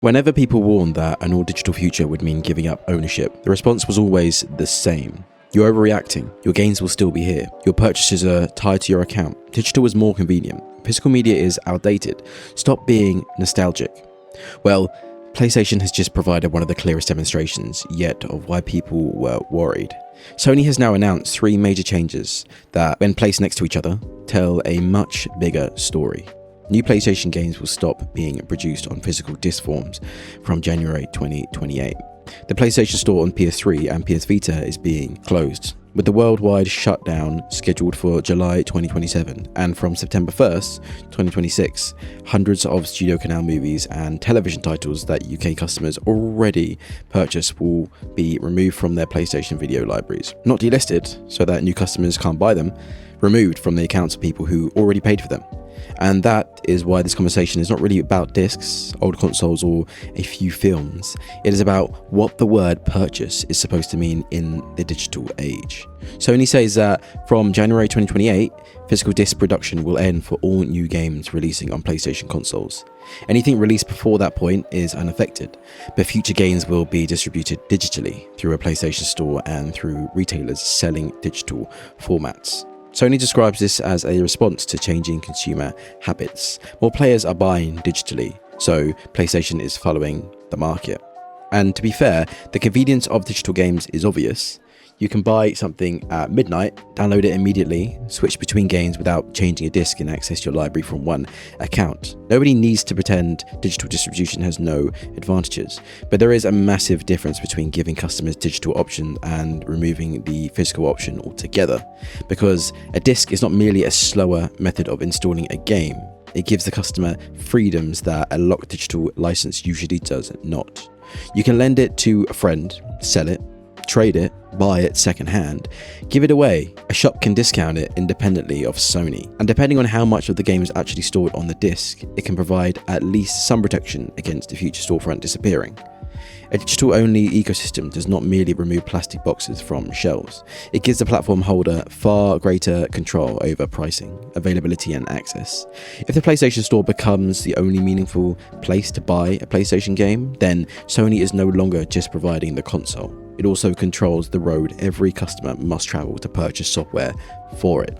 Whenever people warned that an all-digital future would mean giving up ownership, the response was always the same. You're overreacting. Your games will still be here. Your purchases are tied to your account. Digital is more convenient. Physical media is outdated. Stop being nostalgic. Well, PlayStation has just provided one of the clearest demonstrations yet of why people were worried. Sony has now announced 3 major changes that, when placed next to each other, tell a much bigger story. New PlayStation games will stop being produced on physical disc forms from January 2028. The PlayStation Store on PS3 and PS Vita is being closed, with the worldwide shutdown scheduled for July 2027, and from September 1st, 2026, hundreds of Studio Canal movies and television titles that UK customers already purchase will be removed from their PlayStation video libraries. Not delisted, so that new customers can't buy them, removed from the accounts of people who already paid for them. And that is why this conversation is not really about discs, old consoles, or a few films. It is about what the word purchase is supposed to mean in the digital age. Sony says that from January 2028, physical disc production will end for all new games releasing on PlayStation consoles. Anything released before that point is unaffected, but future games will be distributed digitally through a PlayStation Store and through retailers selling digital formats. Sony describes this as a response to changing consumer habits. More players are buying digitally, so PlayStation is following the market. And to be fair, the convenience of digital games is obvious. You can buy something at midnight, download it immediately, switch between games without changing a disc, and access your library from one account. Nobody needs to pretend digital distribution has no advantages, but there is a massive difference between giving customers digital options and removing the physical option altogether, because a disc is not merely a slower method of installing a game. It gives the customer freedoms that a locked digital license usually does not. You can lend it to a friend, sell it, trade it, buy it secondhand, give it away. A shop can discount it independently of Sony, and depending on how much of the game is actually stored on the disc, it can provide at least some protection against a future storefront disappearing. A digital-only ecosystem does not merely remove plastic boxes from shelves. It gives the platform holder far greater control over pricing, availability, and access. If the PlayStation Store becomes the only meaningful place to buy a PlayStation game, then Sony is no longer just providing the console. It also controls the road every customer must travel to purchase software for it.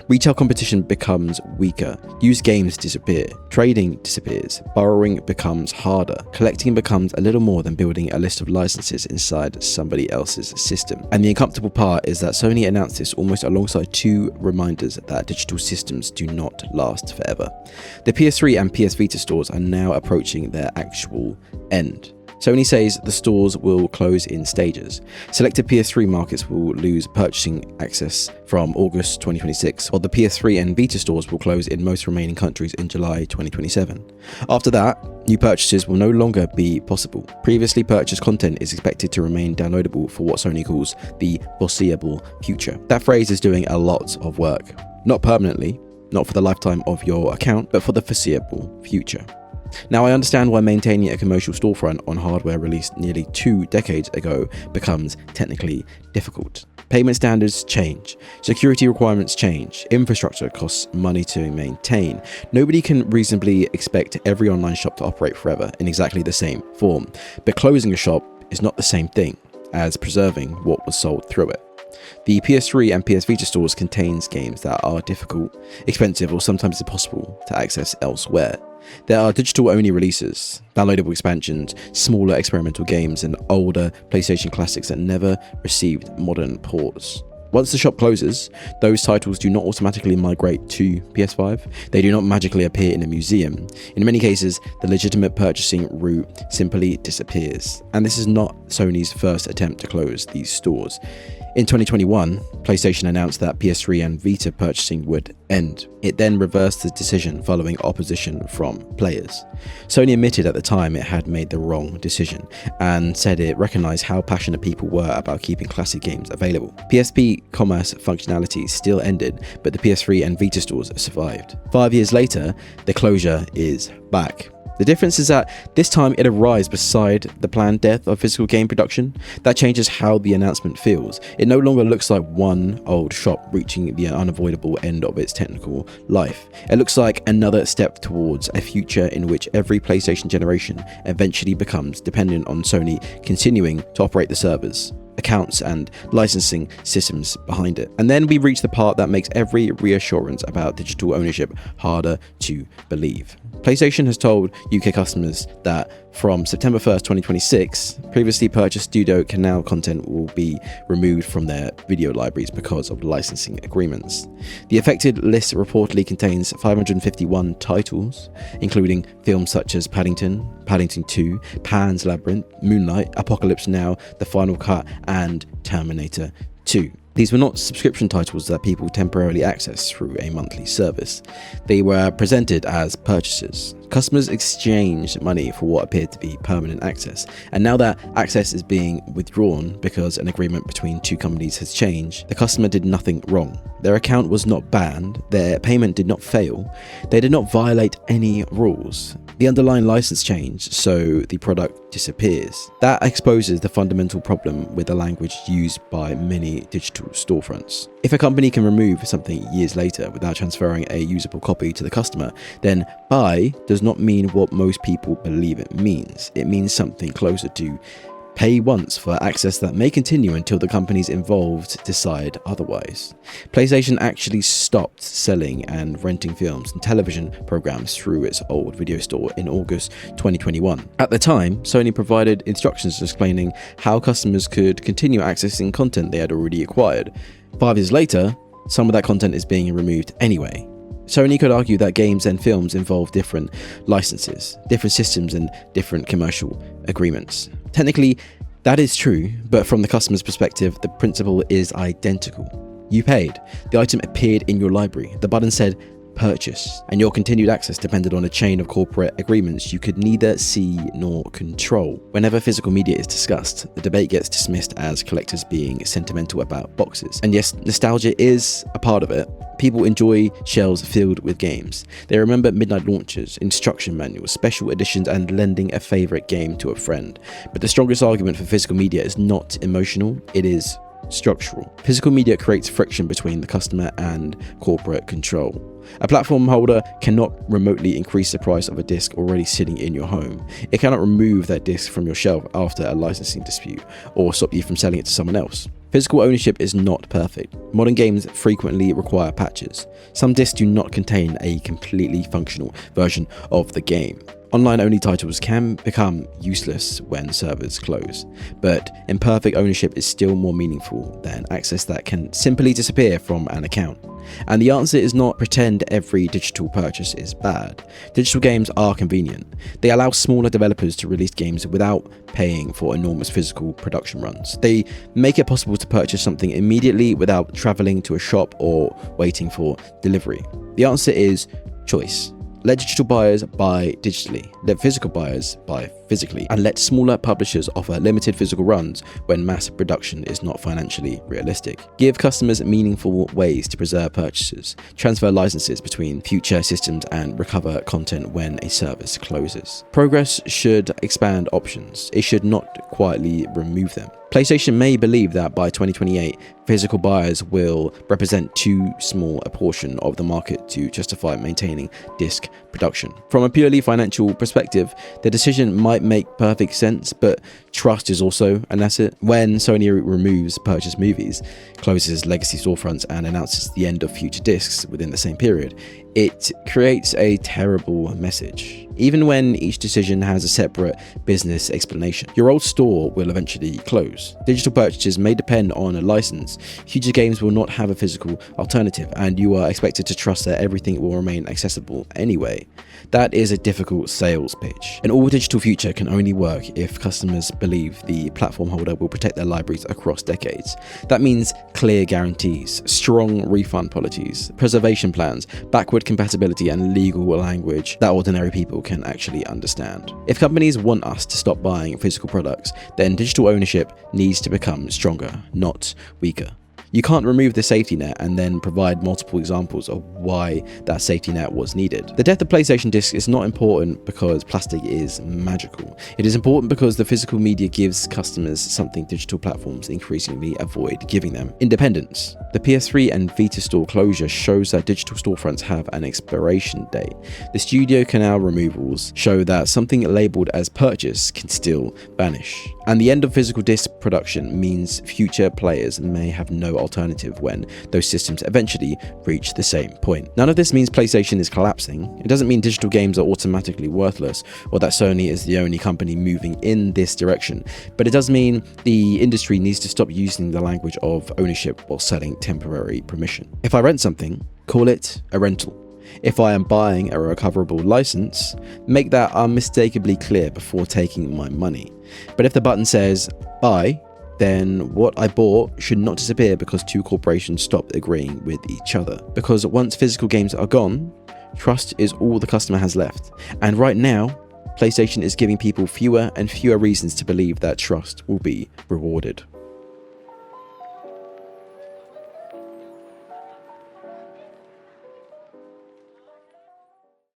Retail competition becomes weaker, used games disappear, trading disappears, borrowing becomes harder, collecting becomes a little more than building a list of licenses inside somebody else's system. And the uncomfortable part is that Sony announced this almost alongside 2 reminders that digital systems do not last forever. The PS3 and PS Vita stores are now approaching their actual end. Sony says the stores will close in stages. Selected PS3 markets will lose purchasing access from August 2026, while the PS3 and Vita stores will close in most remaining countries in July 2027. After that, new purchases will no longer be possible. Previously purchased content is expected to remain downloadable for what Sony calls the foreseeable future. That phrase is doing a lot of work. Not permanently, not for the lifetime of your account, but for the foreseeable future. Now, I understand why maintaining a commercial storefront on hardware released nearly 2 decades ago becomes technically difficult. Payment standards change, security requirements change, infrastructure costs money to maintain. Nobody can reasonably expect every online shop to operate forever in exactly the same form, but closing a shop is not the same thing as preserving what was sold through it. The PS3 and PS Vita stores contains games that are difficult, expensive, or sometimes impossible to access elsewhere. There are digital-only releases, downloadable expansions, smaller experimental games, and older PlayStation classics that never received modern ports. Once the shop closes, those titles do not automatically migrate to PS5. They do not magically appear in a museum. In many cases, the legitimate purchasing route simply disappears. And this is not Sony's first attempt to close these stores. In 2021, PlayStation announced that PS3 and Vita purchasing would end. It then reversed the decision following opposition from players. Sony admitted at the time it had made the wrong decision and said it recognized how passionate people were about keeping classic games available. PSP commerce functionality still ended, but the PS3 and Vita stores survived. 5 years later, the closure is back. The difference is that this time it arrives beside the planned death of physical game production. That changes how the announcement feels. It no longer looks like one old shop reaching the unavoidable end of its technical life. It looks like another step towards a future in which every PlayStation generation eventually becomes dependent on Sony continuing to operate the servers, accounts and licensing systems behind it. And then we reach the part that makes every reassurance about digital ownership harder to believe. PlayStation has told UK customers that from September 1st, 2026, previously purchased Studio Canal content will be removed from their video libraries because of licensing agreements. The affected list reportedly contains 551 titles, including films such as Paddington, Paddington 2, Pan's Labyrinth, Moonlight, Apocalypse Now, The Final Cut, and Terminator 2. These were not subscription titles that people temporarily accessed through a monthly service. They were presented as purchases. Customers exchanged money for what appeared to be permanent access, and now that access is being withdrawn because an agreement between two companies has changed, the customer did nothing wrong. Their account was not banned, their payment did not fail, they did not violate any rules. The underlying license changed, so the product disappears. That exposes the fundamental problem with the language used by many digital storefronts. If a company can remove something years later without transferring a usable copy to the customer, then buy does not mean what most people believe it means. It means something closer to pay once for access that may continue until the companies involved decide otherwise. PlayStation actually stopped selling and renting films and television programs through its old video store in August 2021. At the time, Sony provided instructions explaining how customers could continue accessing content they had already acquired. 5 years later, some of that content is being removed anyway. Sony could argue that games and films involve different licenses, different systems, and different commercial agreements. Technically, that is true, but from the customer's perspective, the principle is identical. You paid, the item appeared in your library, the button said purchase, and your continued access depended on a chain of corporate agreements you could neither see nor control. Whenever physical media is discussed, the debate gets dismissed as collectors being sentimental about boxes. And yes, nostalgia is a part of it. People enjoy shelves filled with games. They remember midnight launches, instruction manuals, special editions, and lending a favorite game to a friend. But the strongest argument for physical media is not emotional, it is structural. Physical media creates friction between the customer and corporate control. A platform holder cannot remotely increase the price of a disc already sitting in your home. It cannot remove that disc from your shelf after a licensing dispute, or stop you from selling it to someone else. Physical ownership is not perfect. Modern games frequently require patches. Some discs do not contain a completely functional version of the game. Online-only titles can become useless when servers close, but imperfect ownership is still more meaningful than access that can simply disappear from an account. And the answer is not pretend every digital purchase is bad. Digital games are convenient. They allow smaller developers to release games without paying for enormous physical production runs. They make it possible to purchase something immediately without traveling to a shop or waiting for delivery. The answer is choice. Let digital buyers buy digitally, let physical buyers buy physically, and let smaller publishers offer limited physical runs when mass production is not financially realistic. Give customers meaningful ways to preserve purchases, transfer licenses between future systems, and recover content when a service closes. Progress should expand options, it should not quietly remove them. PlayStation may believe that by 2028, physical buyers will represent too small a portion of the market to justify maintaining disc production. From a purely financial perspective, the decision might make perfect sense, but trust is also an asset. When Sony removes purchased movies, closes legacy storefronts, and announces the end of future discs within the same period, it creates a terrible message. Even when each decision has a separate business explanation, your old store will eventually close. Digital purchases may depend on a license. Future games will not have a physical alternative, and you are expected to trust that everything will remain accessible anyway. That is a difficult sales pitch. An all-digital future can only work if customers believe the platform holder will protect their libraries across decades. That means clear guarantees, strong refund policies, preservation plans, backward compatibility, and legal language that ordinary people can actually understand. If companies want us to stop buying physical products, then digital ownership needs to become stronger, not weaker. You can't remove the safety net and then provide multiple examples of why that safety net was needed. The death of PlayStation discs is not important because plastic is magical. It is important because the physical media gives customers something digital platforms increasingly avoid giving them: independence. The PS3 and Vita store closure shows that digital storefronts have an expiration date. The Studio Canal removals show that something labelled as purchase can still vanish. And the end of physical disc production means future players may have no alternative when those systems eventually reach the same point. None of this means PlayStation is collapsing. It doesn't mean digital games are automatically worthless or that Sony is the only company moving in this direction, but it does mean the industry needs to stop using the language of ownership while selling temporary permission. If I rent something, call it a rental. If I am buying a recoverable license, make that unmistakably clear before taking my money. But if the button says buy, then what I bought should not disappear because two corporations stopped agreeing with each other. Because once physical games are gone, trust is all the customer has left. And right now, PlayStation is giving people fewer and fewer reasons to believe that trust will be rewarded.